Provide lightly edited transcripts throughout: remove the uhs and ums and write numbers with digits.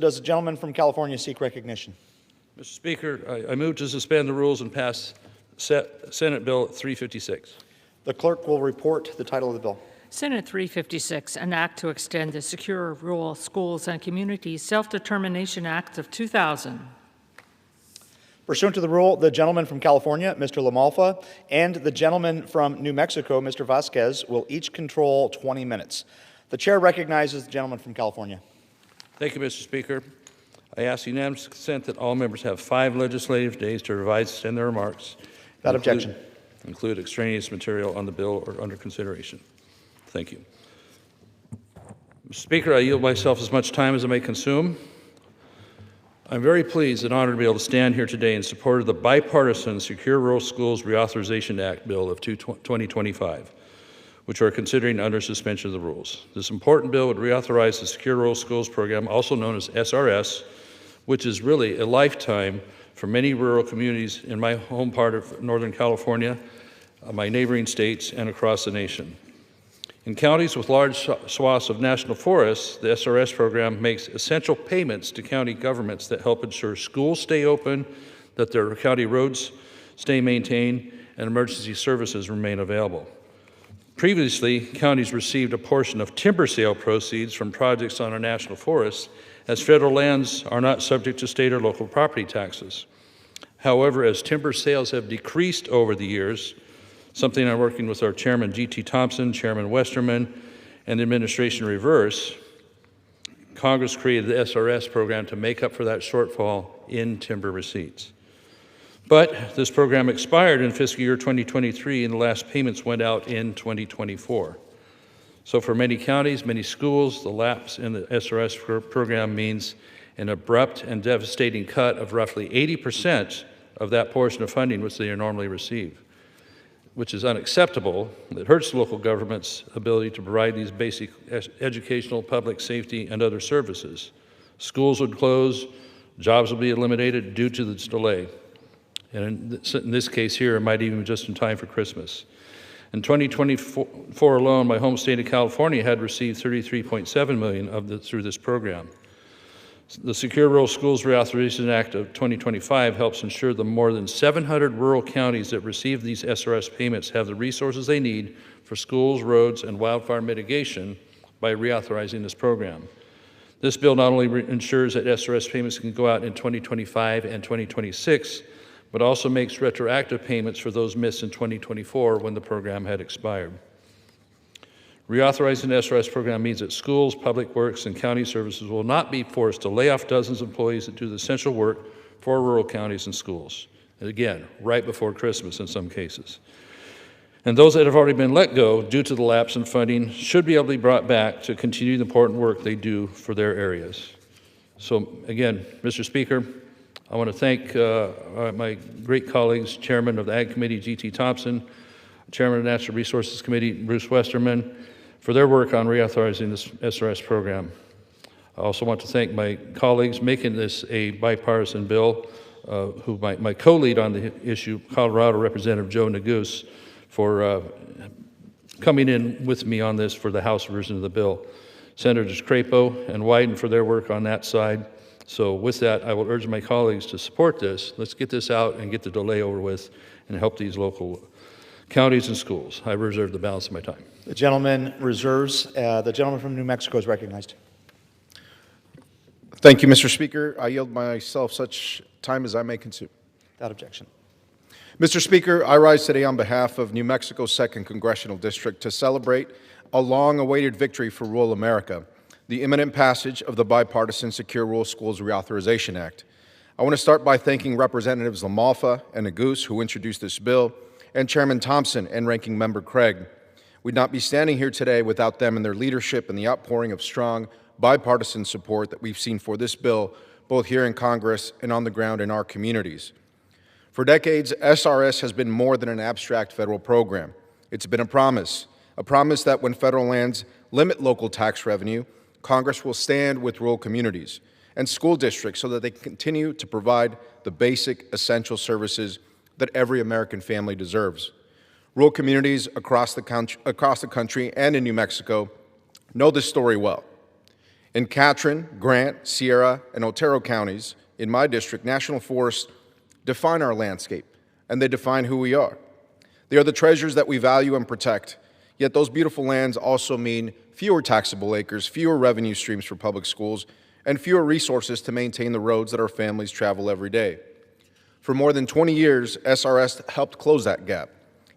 Does the gentleman from California seek recognition? Mr. Speaker, I move to suspend the rules and pass Senate Bill 356. The clerk will report the title of the bill. Senate 356, an act to extend the Secure Rural Schools and Communities Self-Determination Act of 2000. Pursuant to the rule, the gentleman from California, Mr. LaMalfa, and the gentleman from New Mexico, Mr. Vasquez, will each control 20 minutes. The chair recognizes the gentleman from California. Thank you, Mr. Speaker. I ask unanimous consent that all members have 5 legislative days to revise and their remarks. Without objection. Include extraneous material on the bill or under consideration. Thank you. Mr. Speaker, I yield myself as much time as I may consume. I'm very pleased and honored to be able to stand here today in support of the bipartisan Secure Rural Schools Reauthorization Act Bill of 2025, which we're considering under suspension of the rules. This important bill would reauthorize the Secure Rural Schools program, also known as SRS, which is really a lifetime for many rural communities in my home part of Northern California, my neighboring states, and across the nation. In counties with large swaths of national forests, the SRS program makes essential payments to county governments that help ensure schools stay open, that their county roads stay maintained, and emergency services remain available. Previously, counties received a portion of timber sale proceeds from projects on our national forests, as federal lands are not subject to state or local property taxes. However, as timber sales have decreased over the years, something I'm working with our Chairman G.T. Thompson, Chairman Westerman, and the administration reverse, Congress created the SRS program to make up for that shortfall in timber receipts. But this program expired in fiscal year 2023, and the last payments went out in 2024. So for many counties, many schools, the lapse in the SRS program means an abrupt and devastating cut of roughly 80% of that portion of funding which they normally receive, which is unacceptable. It hurts local government's ability to provide these basic educational, public safety, and other services. Schools would close, jobs would be eliminated due to this delay. And in this case here, it might even be just in time for Christmas. In 2024 alone, my home state of California had received $33.7 million through this program. The Secure Rural Schools Reauthorization Act of 2025 helps ensure the more than 700 rural counties that receive these SRS payments have the resources they need for schools, roads, and wildfire mitigation by reauthorizing this program. This bill not only ensures that SRS payments can go out in 2025 and 2026, but also makes retroactive payments for those missed in 2024 when the program had expired. Reauthorizing the SRS program means that schools, public works, and county services will not be forced to lay off dozens of employees that do the essential work for rural counties and schools. And again, right before Christmas in some cases. And those that have already been let go due to the lapse in funding should be able to be brought back to continue the important work they do for their areas. So again, Mr. Speaker, I want to thank my great colleagues, Chairman of the Ag Committee, G.T. Thompson, Chairman of the Natural Resources Committee, Bruce Westerman, for their work on reauthorizing this SRS program. I also want to thank my colleagues making this a bipartisan bill, who my co-lead on the issue, Colorado Representative Joe Neguse, for coming in with me on this for the House version of the bill. Senators Crapo and Wyden for their work on that side. So with that, I will urge my colleagues to support this. Let's get this out and get the delay over with and help these local counties and schools. I reserve the balance of my time. The gentleman reserves. The gentleman from New Mexico is recognized. Thank you, Mr. Speaker. I yield myself such time as I may consume. Without objection. Mr. Speaker, I rise today on behalf of New Mexico's 2nd Congressional District to celebrate a long-awaited victory for rural America, the imminent passage of the bipartisan Secure Rural Schools Reauthorization Act. I want to start by thanking Representatives LaMalfa and Neguse, who introduced this bill, and Chairman Thompson and Ranking Member Craig. We'd not be standing here today without them and their leadership and the outpouring of strong bipartisan support that we've seen for this bill, both here in Congress and on the ground in our communities. For decades, SRS has been more than an abstract federal program. It's been a promise that when federal lands limit local tax revenue, Congress will stand with rural communities and school districts so that they can continue to provide the basic essential services that every American family deserves. Rural communities across the country and in New Mexico know this story well. In Catron, Grant, Sierra, and Otero counties, in my district, national forests define our landscape, and they define who we are. They are the treasures that we value and protect, yet those beautiful lands also mean fewer taxable acres, fewer revenue streams for public schools, and fewer resources to maintain the roads that our families travel every day. For more than 20 years, SRS helped close that gap.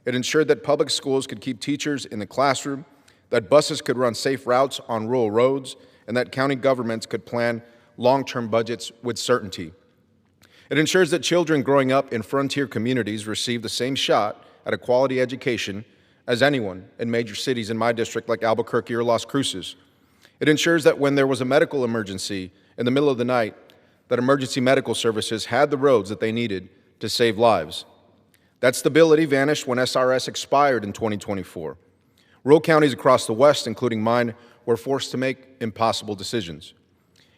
It ensured that public schools could keep teachers in the classroom, that buses could run safe routes on rural roads, and that county governments could plan long-term budgets with certainty. It ensures that children growing up in frontier communities receive the same shot at a quality education as anyone in major cities in my district like Albuquerque or Las Cruces. It ensures that when there was a medical emergency in the middle of the night, that emergency medical services had the roads that they needed to save lives. That stability vanished when SRS expired in 2024. Rural counties across the West, including mine, were forced to make impossible decisions.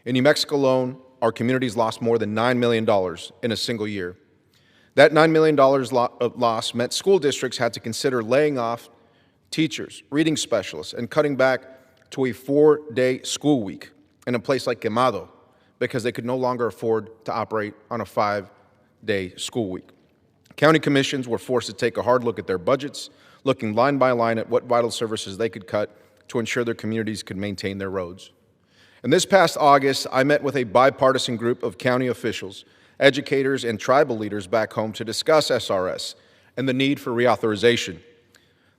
In New Mexico alone, our communities lost more than $9 million in a single year. That $9 million loss meant school districts had to consider laying off teachers, reading specialists, and cutting back to a 4-day school week in a place like Quemado because they could no longer afford to operate on a 5-day school week. County commissions were forced to take a hard look at their budgets, looking line by line at what vital services they could cut to ensure their communities could maintain their roads. And this past August, I met with a bipartisan group of county officials, educators, and tribal leaders back home to discuss SRS and the need for reauthorization.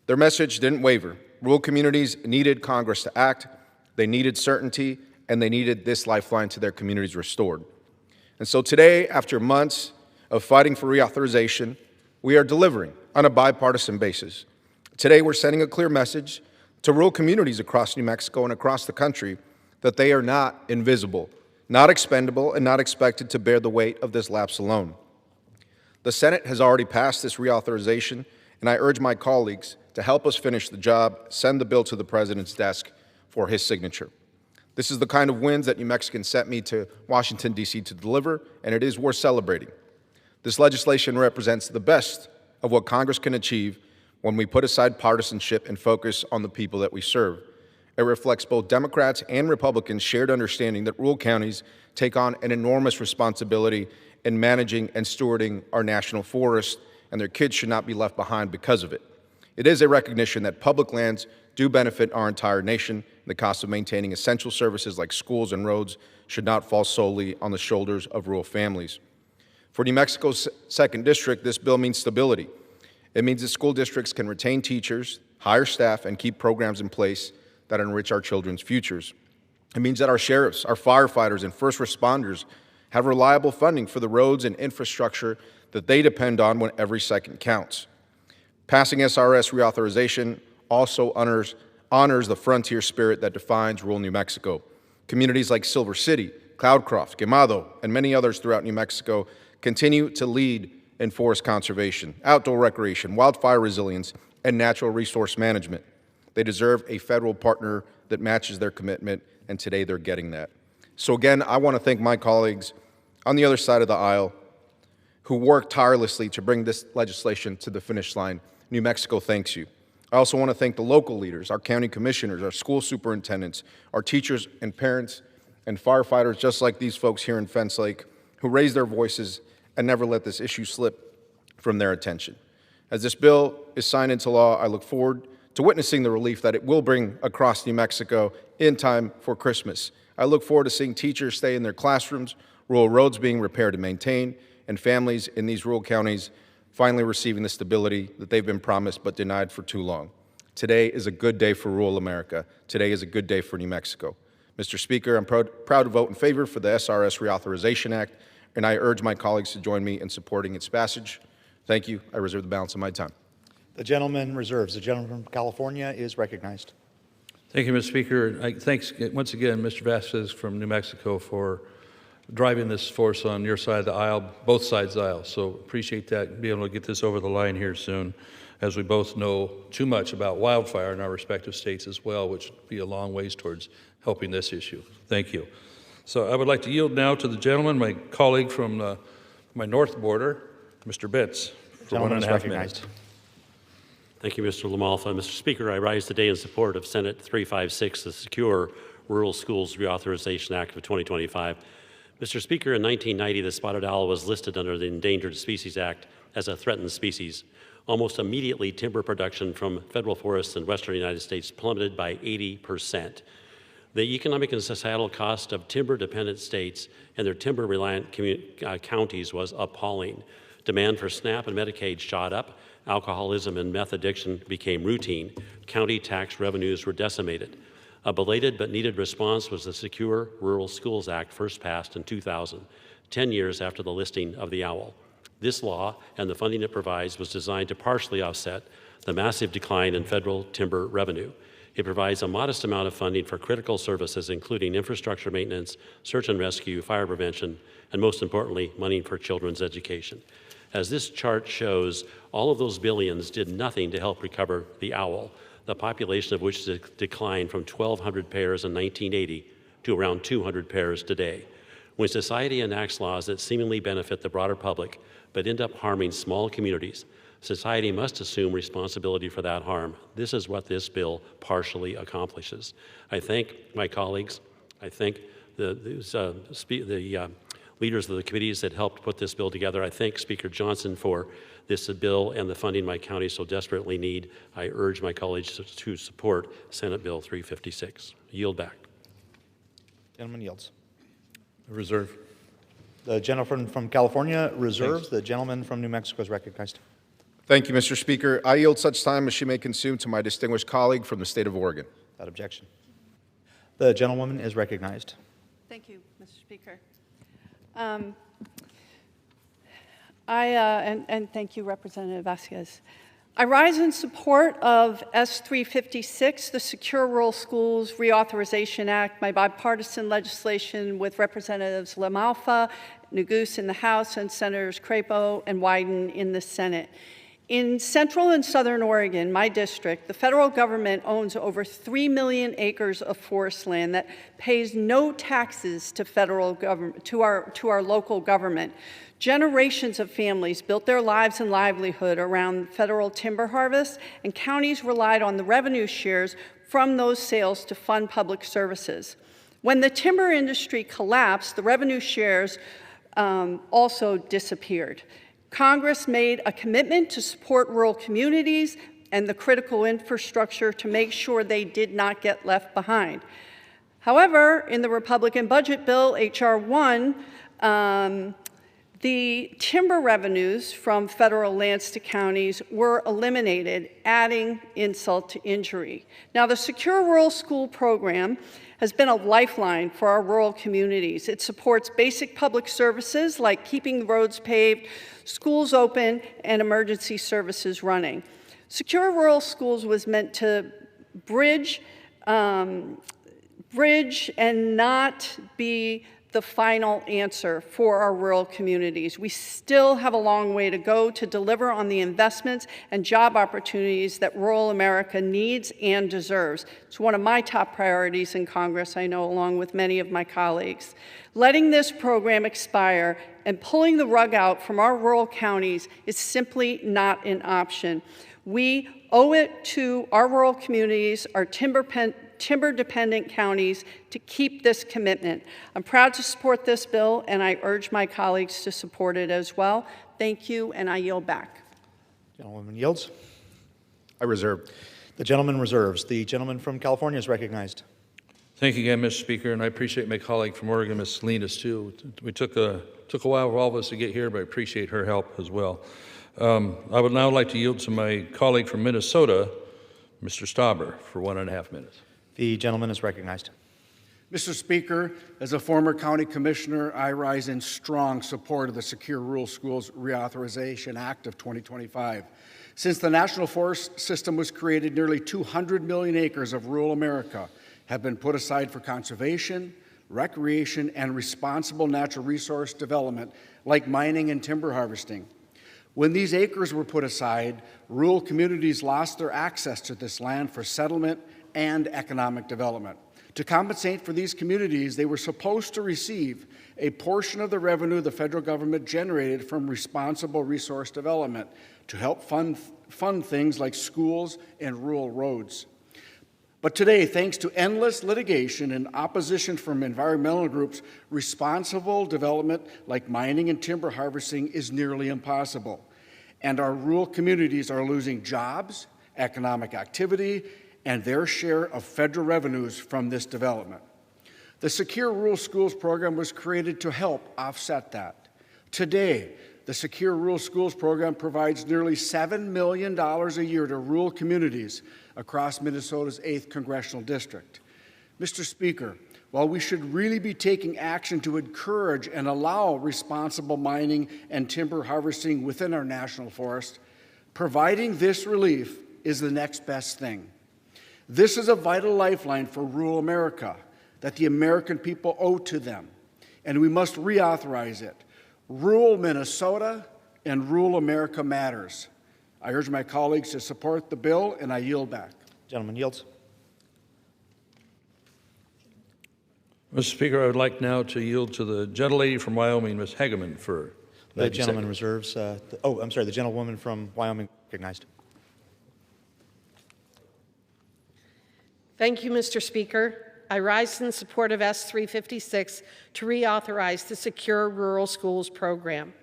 Their message didn't waver. Rural communities needed Congress to act, they needed certainty, and they needed this lifeline to their communities restored. And so today, after months of fighting for reauthorization, we are delivering on a bipartisan basis. Today, we're sending a clear message to rural communities across New Mexico and across the country that they are not invisible, not expendable, and not expected to bear the weight of this lapse alone. The Senate has already passed this reauthorization, and I urge my colleagues to help us finish the job, send the bill to the President's desk for his signature. This is the kind of wins that New Mexicans sent me to Washington, D.C. to deliver, and it is worth celebrating. This legislation represents the best of what Congress can achieve when we put aside partisanship and focus on the people that we serve. It reflects both Democrats and Republicans' shared understanding that rural counties take on an enormous responsibility in managing and stewarding our national forests, and their kids should not be left behind because of it. It is a recognition that public lands do benefit our entire nation. The cost of maintaining essential services like schools and roads should not fall solely on the shoulders of rural families. For New Mexico's 2nd District, this bill means stability. It means that school districts can retain teachers, hire staff, and keep programs in place that enrich our children's futures. It means that our sheriffs, our firefighters, and first responders have reliable funding for the roads and infrastructure that they depend on when every second counts. Passing SRS reauthorization also honors the frontier spirit that defines rural New Mexico. Communities like Silver City, Cloudcroft, Quemado, and many others throughout New Mexico continue to lead in forest conservation, outdoor recreation, wildfire resilience, and natural resource management. They deserve a federal partner that matches their commitment, and today they're getting that. So again, I want to thank my colleagues on the other side of the aisle who worked tirelessly to bring this legislation to the finish line. New Mexico thanks you. I also want to thank the local leaders, our county commissioners, our school superintendents, our teachers and parents, and firefighters just like these folks here in Fence Lake who raised their voices and never let this issue slip from their attention. As this bill is signed into law, I look forward to witnessing the relief that it will bring across New Mexico in time for Christmas. I look forward to seeing teachers stay in their classrooms, rural roads being repaired and maintained, and families in these rural counties finally receiving the stability that they've been promised but denied for too long. Today is a good day for rural America. Today is a good day for New Mexico. Mr. Speaker, I'm proud to vote in favor for the SRS Reauthorization Act, and I urge my colleagues to join me in supporting its passage. Thank you. I reserve the balance of my time. The gentleman reserves. The gentleman from California is recognized. Thank you, Mr. Speaker. Thanks once again, Mr. Vasquez from New Mexico, for driving this force on your side of the aisle, both sides of the aisle. So appreciate that, be able to get this over the line here soon, as we both know too much about wildfire in our respective states as well, which would be a long ways towards helping this issue. Thank you. So I would like to yield now to the gentleman, my colleague from my north border, Mr. Bentz, for 1.5 minutes. Thank you, Mr. LaMalfa. Mr. Speaker, I rise today in support of Senate 356, the Secure Rural Schools Reauthorization Act of 2025. Mr. Speaker, in 1990, the spotted owl was listed under the Endangered Species Act as a threatened species. Almost immediately, timber production from federal forests in western United States plummeted by 80%. The economic and societal cost of timber-dependent states and their timber-reliant counties was appalling. Demand for SNAP and Medicaid shot up. Alcoholism and meth addiction became routine. County tax revenues were decimated. A belated but needed response was the Secure Rural Schools Act, first passed in 2000, 10 years after the listing of the owl. This law and the funding it provides was designed to partially offset the massive decline in federal timber revenue. It provides a modest amount of funding for critical services, including infrastructure maintenance, search and rescue, fire prevention, and most importantly, money for children's education. As this chart shows, all of those billions did nothing to help recover the owl, the population of which declined from 1,200 pairs in 1980 to around 200 pairs today. When society enacts laws that seemingly benefit the broader public but end up harming small communities, society must assume responsibility for that harm. This is what this bill partially accomplishes. I thank my colleagues. I thank the leaders of the committees that helped put this bill together. I thank Speaker Johnson for this bill and the funding my county so desperately need. I urge my colleagues to support Senate Bill 356. Yield back. Gentleman yields. Reserve. The gentleman from California reserves. Thanks. The gentleman from New Mexico is recognized. Thank you, Mr. Speaker. I yield such time as she may consume to my distinguished colleague from the state of Oregon. Without objection. The gentlewoman is recognized. Thank you, Mr. Speaker. And thank you, Representative Vasquez. I rise in support of S-356, the Secure Rural Schools Reauthorization Act, my bipartisan legislation with Representatives LaMalfa, Neguse in the House, and Senators Crapo and Wyden in the Senate. In central and southern Oregon, my district, the federal government owns over 3 million acres of forest land that pays no taxes to federal government, to our local government. Generations of families built their lives and livelihood around federal timber harvest, and counties relied on the revenue shares from those sales to fund public services. When the timber industry collapsed, the revenue shares also disappeared. Congress made a commitment to support rural communities and the critical infrastructure to make sure they did not get left behind. However, in the Republican budget bill, H.R. 1, the timber revenues from federal lands to counties were eliminated, adding insult to injury. Now, the Secure Rural School program has been a lifeline for our rural communities. It supports basic public services like keeping roads paved, schools open, and emergency services running. Secure Rural Schools was meant to bridge and not be the final answer for our rural communities. We still have a long way to go to deliver on the investments and job opportunities that rural America needs and deserves. It's one of my top priorities in Congress, I know, along with many of my colleagues. Letting this program expire and pulling the rug out from our rural counties is simply not an option. We owe it to our rural communities, our timber-dependent counties, to keep this commitment. I'm proud to support this bill, and I urge my colleagues to support it as well. Thank you, and I yield back. Gentlewoman yields. I reserve. The gentleman reserves. The gentleman from California is recognized. Thank you again, Mr. Speaker, and I appreciate my colleague from Oregon, Ms. Salinas, too. We took a while for all of us to get here, but I appreciate her help as well. I would now like to yield to my colleague from Minnesota, Mr. Stauber, for 1.5 minutes. The gentleman is recognized. Mr. Speaker, as a former county commissioner, I rise in strong support of the Secure Rural Schools Reauthorization Act of 2025. Since the National Forest System was created, nearly 200 million acres of rural America have been put aside for conservation, recreation, and responsible natural resource development, like mining and timber harvesting. When these acres were put aside, rural communities lost their access to this land for settlement and economic development. To compensate for these communities, they were supposed to receive a portion of the revenue the federal government generated from responsible resource development to help fund things like schools and rural roads. But today, thanks to endless litigation and opposition from environmental groups, responsible development like mining and timber harvesting is nearly impossible. And our rural communities are losing jobs, economic activity, and their share of federal revenues from this development. The Secure Rural Schools program was created to help offset that. Today, the Secure Rural Schools program provides nearly $7 million a year to rural communities across Minnesota's 8th Congressional District. Mr. Speaker, while we should really be taking action to encourage and allow responsible mining and timber harvesting within our national forest, providing this relief is the next best thing. This is a vital lifeline for rural America that the American people owe to them, and we must reauthorize it. Rural Minnesota and rural America matters. I urge my colleagues to support the bill, and I yield back. Gentleman yields. Mr. Speaker, I would like now to yield to the gentlelady from Wyoming, Ms. Hageman, for 90 The gentleman seconds. reserves. The gentlewoman from Wyoming recognized. Thank you, Mr. Speaker. I rise in support of S-356 to reauthorize the Secure Rural Schools program.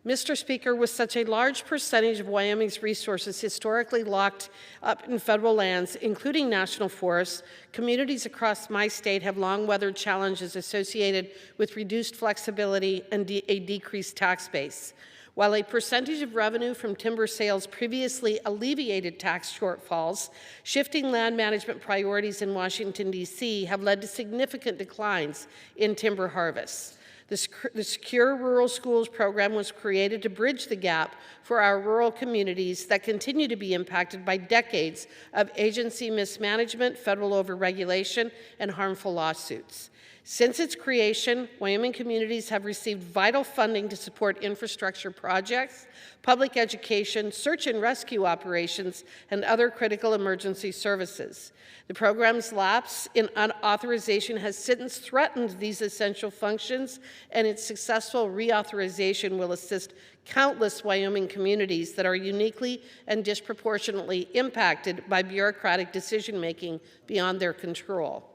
Mr. Speaker, with such a large percentage of Wyoming's resources historically locked up in federal lands, including national forests, communities across my state have long weathered challenges associated with reduced flexibility and a decreased tax base. While a percentage of revenue from timber sales previously alleviated tax shortfalls, shifting land management priorities in Washington, D.C. have led to significant declines in timber harvests. The Secure Rural Schools program was created to bridge the gap for our rural communities that continue to be impacted by decades of agency mismanagement, federal overregulation, and harmful lawsuits. Since its creation, Wyoming communities have received vital funding to support infrastructure projects, public education, search and rescue operations, and other critical emergency services. The program's lapse in authorization has since threatened these essential functions, and its successful reauthorization will assist countless Wyoming communities that are uniquely and disproportionately impacted by bureaucratic decision-making beyond their control.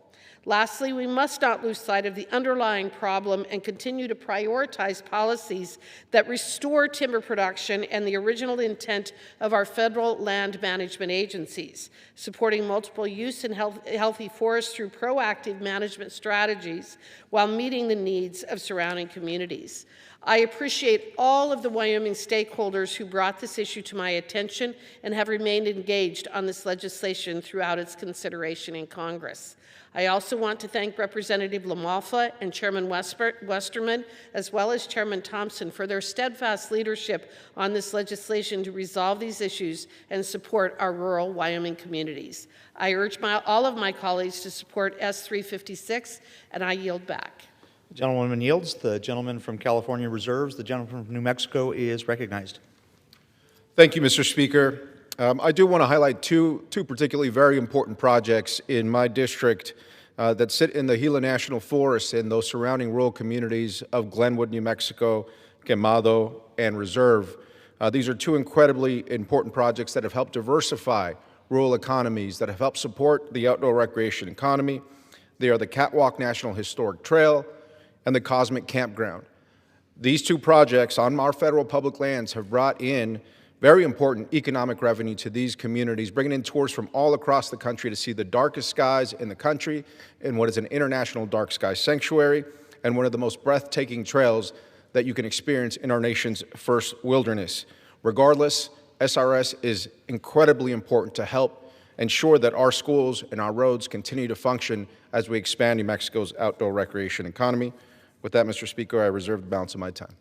Lastly, we must not lose sight of the underlying problem and continue to prioritize policies that restore timber production and the original intent of our federal land management agencies, supporting multiple use and healthy forests through proactive management strategies while meeting the needs of surrounding communities. I appreciate all of the Wyoming stakeholders who brought this issue to my attention and have remained engaged on this legislation throughout its consideration in Congress. I also want to thank Representative LaMalfa and Chairman Westerman, as well as Chairman Thompson, for their steadfast leadership on this legislation to resolve these issues and support our rural Wyoming communities. I urge all of my colleagues to support S-356, and I yield back. The gentlewoman yields. The gentleman from California reserves. The gentleman from New Mexico is recognized. Thank you, Mr. Speaker. I do want to highlight two particularly very important projects in my district that sit in the Gila National Forest and those surrounding rural communities of Glenwood, New Mexico, Quemado, and Reserve. These are two incredibly important projects that have helped diversify rural economies, that have helped support the outdoor recreation economy. They are the Catwalk National Historic Trail and the Cosmic Campground. These two projects on our federal public lands have brought in very important economic revenue to these communities, bringing in tourists from all across the country to see the darkest skies in the country in what is an international dark sky sanctuary and one of the most breathtaking trails that you can experience in our nation's first wilderness. Regardless, SRS is incredibly important to help ensure that our schools and our roads continue to function as we expand New Mexico's outdoor recreation economy. With that, Mr. Speaker, I reserve the balance of my time.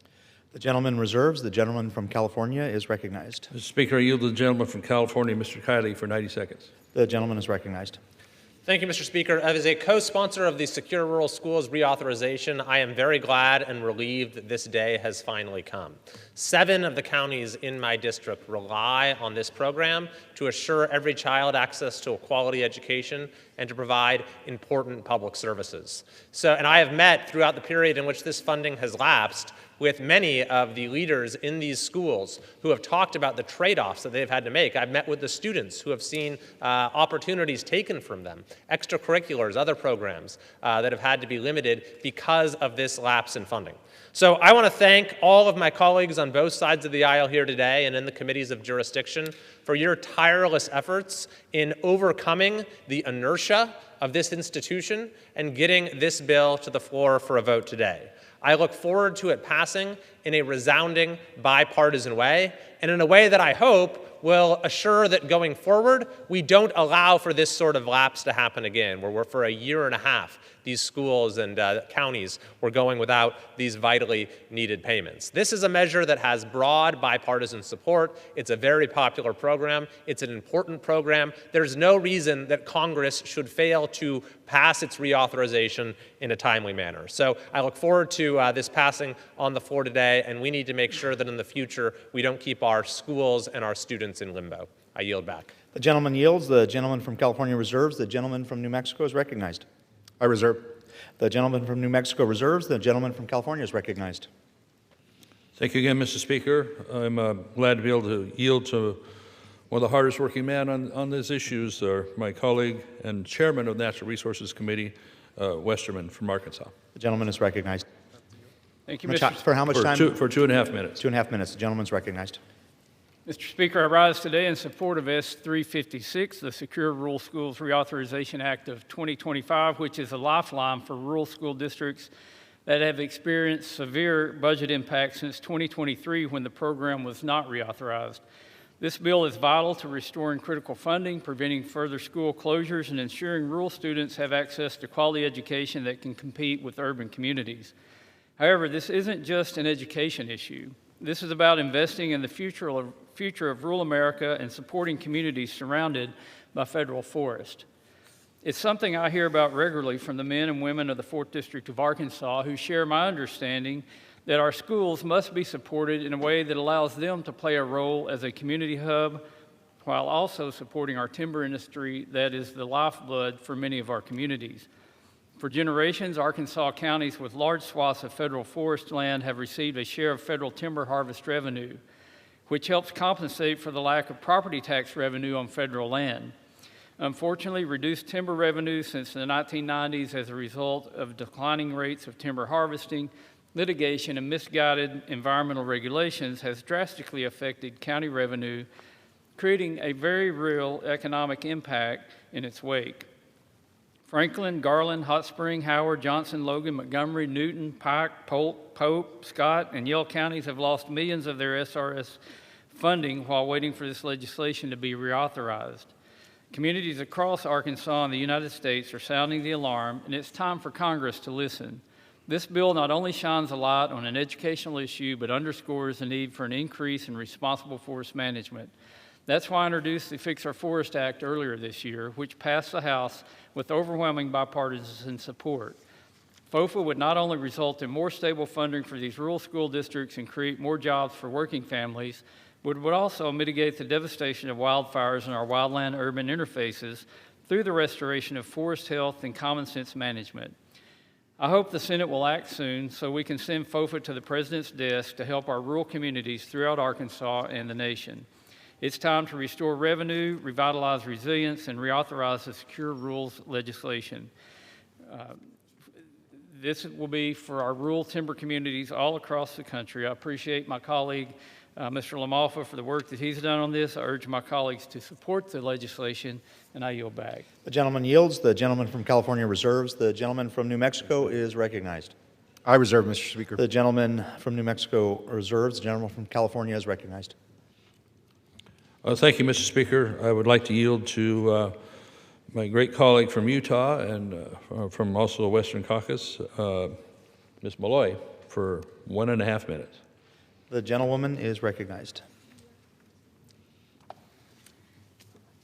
The gentleman reserves. The gentleman from California is recognized. Mr. Speaker, I yield to the gentleman from California, Mr. Kiley, for 90 seconds. The gentleman is recognized. Thank you, Mr. Speaker. As a co-sponsor of the Secure Rural Schools reauthorization, I am very glad and relieved that this day has finally come. 7 of the counties in my district rely on this program to assure every child access to a quality education and to provide important public services. And I have met throughout the period in which this funding has lapsed with many of the leaders in these schools who have talked about the trade-offs that they've had to make. I've met with the students who have seen opportunities taken from them, extracurriculars, other programs that have had to be limited because of this lapse in funding. So I want to thank all of my colleagues on both sides of the aisle here today and in the committees of jurisdiction for your tireless efforts in overcoming the inertia of this institution and getting this bill to the floor for a vote today. I look forward to it passing in a resounding bipartisan way, and in a way that I hope will assure that going forward, we don't allow for this sort of lapse to happen again, where we're for a year and a half, these schools and counties were going without these vitally needed payments. This is a measure that has broad bipartisan support. It's a very popular program. It's an important program. There's no reason that Congress should fail to pass its reauthorization in a timely manner. So I look forward to this passing on the floor today, and we need to make sure that in the future we don't keep our schools and our students in limbo. I yield back. The gentleman yields. The gentleman from California reserves. The gentleman from New Mexico is recognized. I reserve. The gentleman from New Mexico reserves. The gentleman from California is recognized. Thank you again, Mr. Speaker. I'm glad to be able to yield to one of the hardest working men on these issues, my colleague and chairman of the Natural Resources Committee, Westerman from Arkansas. The gentleman is recognized. Thank you, Mr. For how much time? For 2.5 minutes. 2.5 minutes. The gentleman's recognized. Mr. Speaker, I rise today in support of S-356, the Secure Rural Schools Reauthorization Act of 2025, which is a lifeline for rural school districts that have experienced severe budget impacts since 2023 when the program was not reauthorized. This bill is vital to restoring critical funding, preventing further school closures, and ensuring rural students have access to quality education that can compete with urban communities. However, this isn't just an education issue. This is about investing in the future of rural America and supporting communities surrounded by federal forest. It's something I hear about regularly from the men and women of the 4th District of Arkansas who share my understanding that our schools must be supported in a way that allows them to play a role as a community hub while also supporting our timber industry that is the lifeblood for many of our communities. For generations, Arkansas counties with large swaths of federal forest land have received a share of federal timber harvest revenue, which helps compensate for the lack of property tax revenue on federal land. Unfortunately, reduced timber revenue since the 1990s as a result of declining rates of timber harvesting, litigation, and misguided environmental regulations has drastically affected county revenue, creating a very real economic impact in its wake. Franklin, Garland, Hot Spring, Howard, Johnson, Logan, Montgomery, Newton, Pike, Polk, Pope, Scott, and Yell counties have lost millions of their SRS funding while waiting for this legislation to be reauthorized. Communities across Arkansas and the United States are sounding the alarm, and it's time for Congress to listen. This bill not only shines a light on an educational issue, but underscores the need for an increase in responsible forest management. That's why I introduced the Fix Our Forest Act earlier this year, which passed the House with overwhelming bipartisan support. FOFA would not only result in more stable funding for these rural school districts and create more jobs for working families, but would also mitigate the devastation of wildfires in our wildland-urban interfaces through the restoration of forest health and common sense management. I hope the Senate will act soon so we can send FOFA to the President's desk to help our rural communities throughout Arkansas and the nation. It's time to restore revenue, revitalize resilience, and reauthorize the Secure Rules legislation. This will be for our rural timber communities all across the country. I appreciate my colleague, Mr. LaMalfa, for the work that he's done on this. I urge my colleagues to support the legislation, and I yield back. The gentleman yields. The gentleman from California reserves. The gentleman from New Mexico is recognized. I reserve, Mr. Speaker. The gentleman from New Mexico reserves. The gentleman from California is recognized. Thank you, Mr. Speaker. I would like to yield to my great colleague from Utah and from also the Western Caucus, Ms. Maloy, for 1.5 minutes. The gentlewoman is recognized.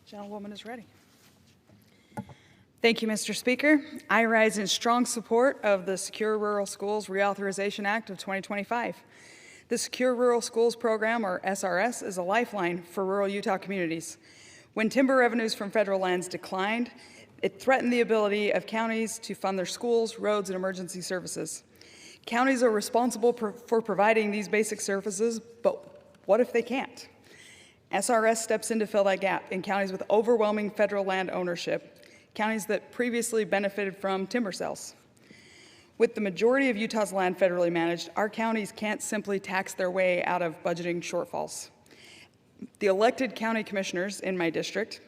Gentlewoman is ready. Thank you, Mr. Speaker. I rise in strong support of the Secure Rural Schools Reauthorization Act of 2025. The Secure Rural Schools Program, or SRS, is a lifeline for rural Utah communities. When timber revenues from federal lands declined, it threatened the ability of counties to fund their schools, roads, and emergency services. Counties are responsible for providing these basic services, but what if they can't? SRS steps in to fill that gap in counties with overwhelming federal land ownership, counties that previously benefited from timber sales. With the majority of Utah's land federally managed, our counties can't simply tax their way out of budgeting shortfalls. The elected county commissioners in my district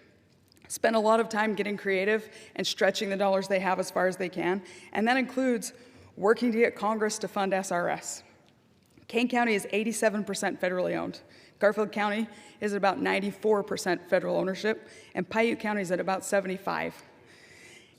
spend a lot of time getting creative and stretching the dollars they have as far as they can, and that includes working to get Congress to fund SRS. Kane County is 87% federally owned. Garfield County is at about 94% federal ownership, and Paiute County is at about 75%.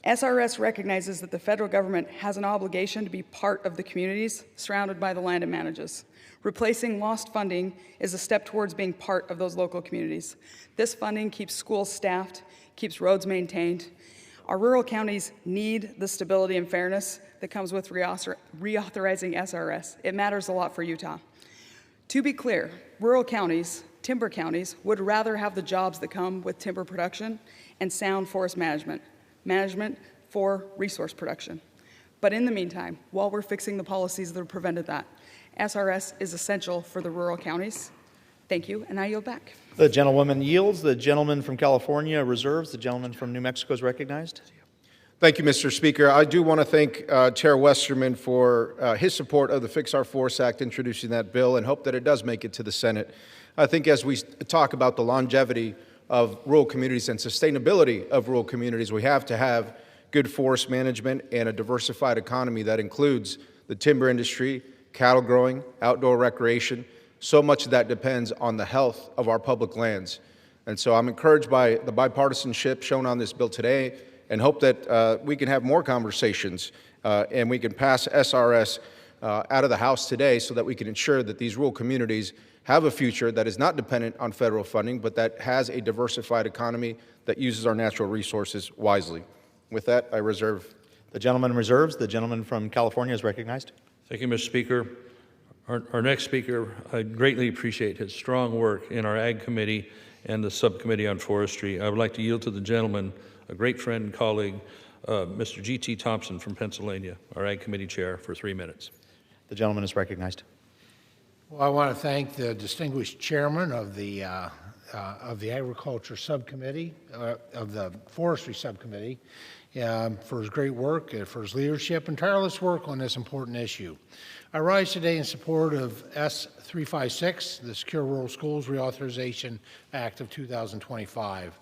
SRS recognizes that the federal government has an obligation to be part of the communities surrounded by the land it manages. Replacing lost funding is a step towards being part of those local communities. This funding keeps schools staffed, keeps roads maintained. Our rural counties need the stability and fairness that comes with reauthorizing SRS. It matters a lot for Utah. To be clear, rural counties, timber counties, would rather have the jobs that come with timber production and sound forest management for resource production. But in the meantime, while we're fixing the policies that have prevented that, SRS is essential for the rural counties. Thank you, and I yield back. The gentlewoman yields. The gentleman from California reserves. The gentleman from New Mexico is recognized. Thank you, Mr. Speaker. I do want to thank Chair Westerman for his support of the Fix Our Forests Act, introducing that bill, and hope that it does make it to the Senate. I think as we talk about the longevity of rural communities and sustainability of rural communities, we have to have good forest management and a diversified economy that includes the timber industry, cattle growing, outdoor recreation. So much of that depends on the health of our public lands. And so I'm encouraged by the bipartisanship shown on this bill today, and hope that we can have more conversations and we can pass SRS out of the House today so that we can ensure that these rural communities have a future that is not dependent on federal funding, but that has a diversified economy that uses our natural resources wisely. With that, I reserve. The gentleman reserves. The gentleman from California is recognized. Thank you, Mr. Speaker. Our next speaker, I greatly appreciate his strong work in our Ag Committee and the Subcommittee on Forestry. I would like to yield to the gentleman, a great friend and colleague, Mr. G.T. Thompson from Pennsylvania, our Ag Committee Chair, for 3 minutes. The gentleman is recognized. Well, I want to thank the distinguished chairman of the Agriculture Subcommittee, of the Forestry Subcommittee, for his great work, for his leadership and tireless work on this important issue. I rise today in support of S356, the Secure Rural Schools Reauthorization Act of 2025.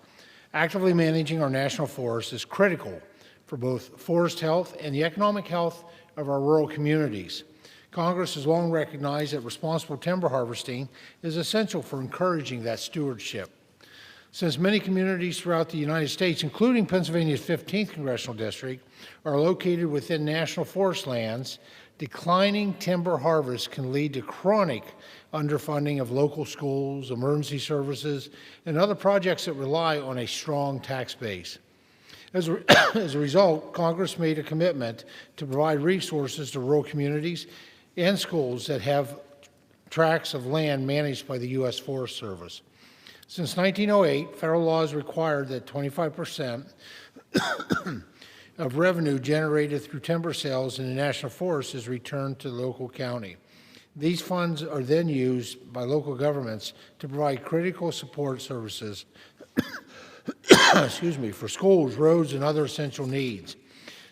Actively managing our national forests is critical for both forest health and the economic health of our rural communities. Congress has long recognized that responsible timber harvesting is essential for encouraging that stewardship. Since many communities throughout the United States, including Pennsylvania's 15th Congressional District, are located within national forest lands, declining timber harvest can lead to chronic underfunding of local schools, emergency services, and other projects that rely on a strong tax base. As a result, Congress made a commitment to provide resources to rural communities and schools that have tracts of land managed by the U.S. Forest Service. Since 1908, federal laws required that 25% of revenue generated through timber sales in the national forest is returned to the local county. These funds are then used by local governments to provide critical support services for schools, roads, and other essential needs.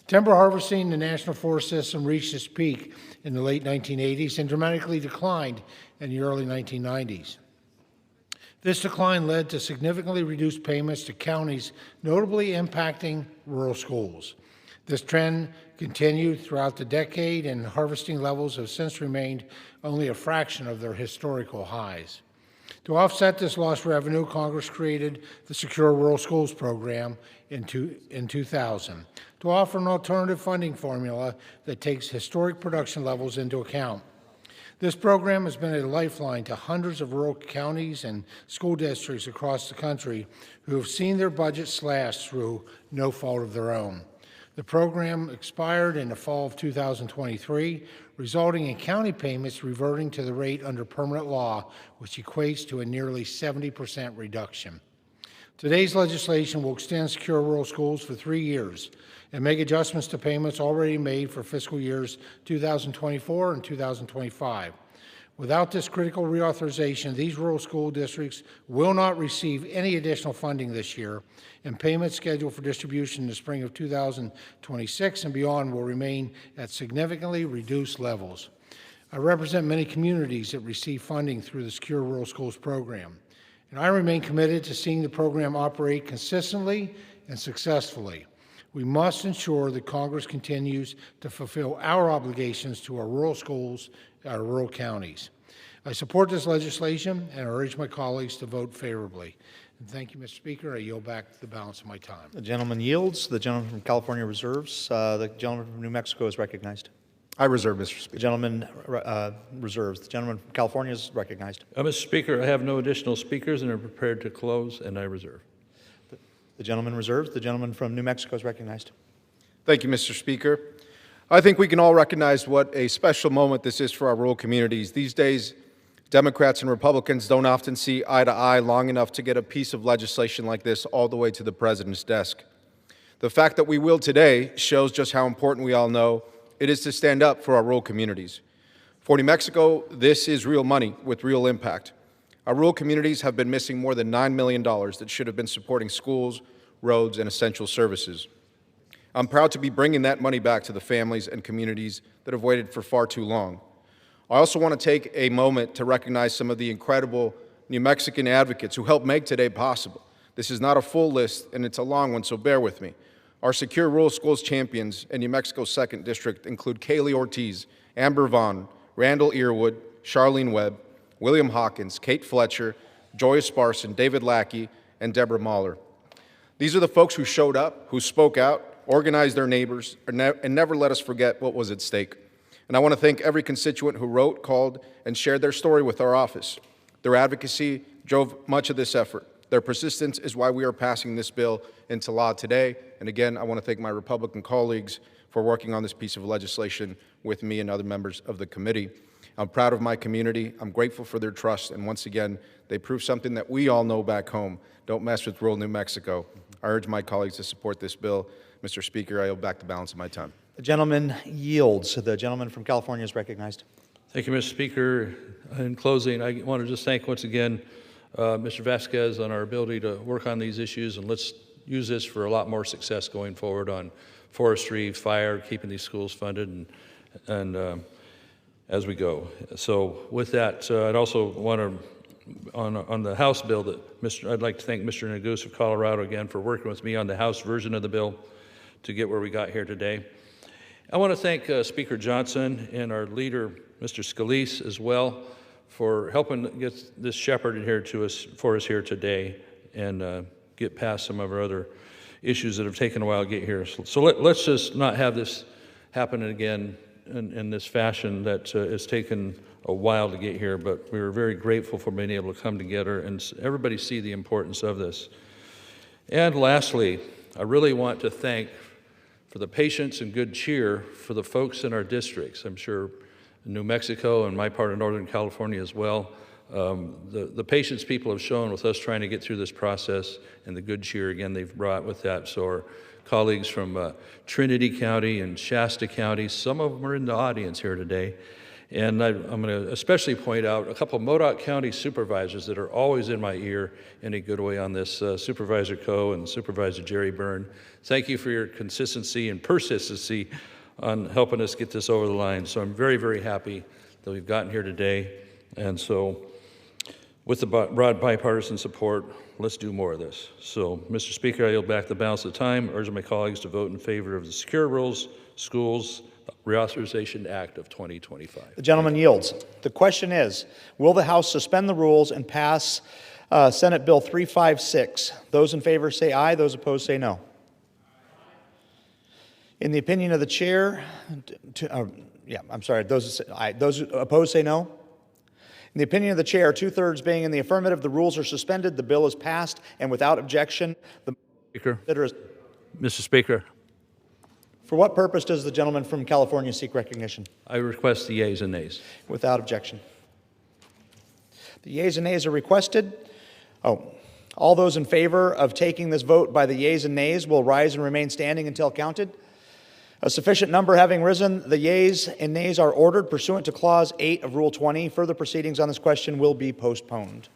Timber harvesting in the national forest system reached its peak in the late 1980s and dramatically declined in the early 1990s. This decline led to significantly reduced payments to counties, notably impacting rural schools. This trend continued throughout the decade, and harvesting levels have since remained only a fraction of their historical highs. To offset this lost revenue, Congress created the Secure Rural Schools program in 2000 to offer an alternative funding formula that takes historic production levels into account. This program has been a lifeline to hundreds of rural counties and school districts across the country who have seen their budgets slashed through no fault of their own. The program expired in the fall of 2023, resulting in county payments reverting to the rate under permanent law, which equates to a nearly 70% reduction. Today's legislation will extend Secure Rural Schools for 3 years and make adjustments to payments already made for fiscal years 2024 and 2025. Without this critical reauthorization, these rural school districts will not receive any additional funding this year, and payments scheduled for distribution in the spring of 2026 and beyond will remain at significantly reduced levels. I represent many communities that receive funding through the Secure Rural Schools program, and I remain committed to seeing the program operate consistently and successfully. We must ensure that Congress continues to fulfill our obligations to our rural schools, our rural counties. I support this legislation and I urge my colleagues to vote favorably. And thank you, Mr. Speaker. I yield back the balance of my time. The gentleman yields. The gentleman from California reserves. The gentleman from New Mexico is recognized. I reserve, Mr. Speaker. The gentleman reserves. The gentleman from California is recognized. Mr. Speaker, I have no additional speakers and are prepared to close, and I reserve. The gentleman reserves. The gentleman from New Mexico is recognized. Thank you, Mr. Speaker. I think we can all recognize what a special moment this is for our rural communities. These days, Democrats and Republicans don't often see eye to eye long enough to get a piece of legislation like this all the way to the president's desk. The fact that we will today shows just how important we all know it is to stand up for our rural communities. For New Mexico, this is real money with real impact. Our rural communities have been missing more than $9 million that should have been supporting schools, roads, and essential services. I'm proud to be bringing that money back to the families and communities that have waited for far too long. I also want to take a moment to recognize some of the incredible New Mexican advocates who helped make today possible. This is not a full list, and it's a long one, so bear with me. Our Secure Rural Schools champions in New Mexico's 2nd District include Kiley Ortiz, Amber Vaughn, Randall Earwood, Charlene Webb, William Hawkins, Kate Fletcher, Joya Sparson, David Lackey, and Deborah Mahler. These are the folks who showed up, who spoke out, organized their neighbors, and never let us forget what was at stake. And I want to thank every constituent who wrote, called, and shared their story with our office. Their advocacy drove much of this effort. Their persistence is why we are passing this bill into law today. And again, I want to thank my Republican colleagues for working on this piece of legislation with me and other members of the committee. I'm proud of my community. I'm grateful for their trust. And once again, they prove something that we all know back home. Don't mess with rural New Mexico. I urge my colleagues to support this bill. Mr. Speaker, I yield back the balance of my time. The gentleman yields. The gentleman from California is recognized. Thank you, Mr. Speaker. In closing, I want to just thank once again Mr. Vasquez on our ability to work on these issues, and let's use this for a lot more success going forward on forestry, fire, keeping these schools funded, and as we go. So with that, I'd also want to, on the House bill, I'd like to thank Mr. Neguse of Colorado again for working with me on the House version of the bill to get where we got here today. I want to thank Speaker Johnson and our leader, Mr. Scalise, as well, for helping get this shepherded here to us for us here today and get past some of our other issues that have taken a while to get here. So let's just not have this happen again in this fashion that has taken a while to get here, but we were very grateful for being able to come together and everybody see the importance of this. And lastly, I really want to thank for the patience and good cheer for the folks in our districts. I'm sure New Mexico and my part of Northern California as well. The patience people have shown with us trying to get through this process and the good cheer, again, they've brought with that. So our colleagues from Trinity County and Shasta County, some of them are in the audience here today. And I'm going to especially point out a couple of Modoc County supervisors that are always in my ear in a good way on this, Supervisor Coe and Supervisor Jerry Byrne. Thank you for your consistency and persistency on helping us get this over the line. So I'm very, very happy that we've gotten here today. And so with the broad bipartisan support, let's do more of this. So, Mr. Speaker, I yield back the balance of the time, urging my colleagues to vote in favor of the Secure Rules Schools Reauthorization Act of 2025. The gentleman yields. The question is, will the House suspend the rules and pass Senate Bill 356? Those in favor say aye. Those opposed say no. In the opinion of the chair, those opposed say no. In the opinion of the chair, 2/3 being in the affirmative, the rules are suspended, the bill is passed, and without objection, the Speaker. Mr. Speaker. For what purpose does the gentleman from California seek recognition? I request the yeas and nays. Without objection. The yeas and nays are requested. All those in favor of taking this vote by the yeas and nays will rise and remain standing until counted. A sufficient number having risen, the yeas and nays are ordered pursuant to Clause 8 of Rule 20. Further proceedings on this question will be postponed.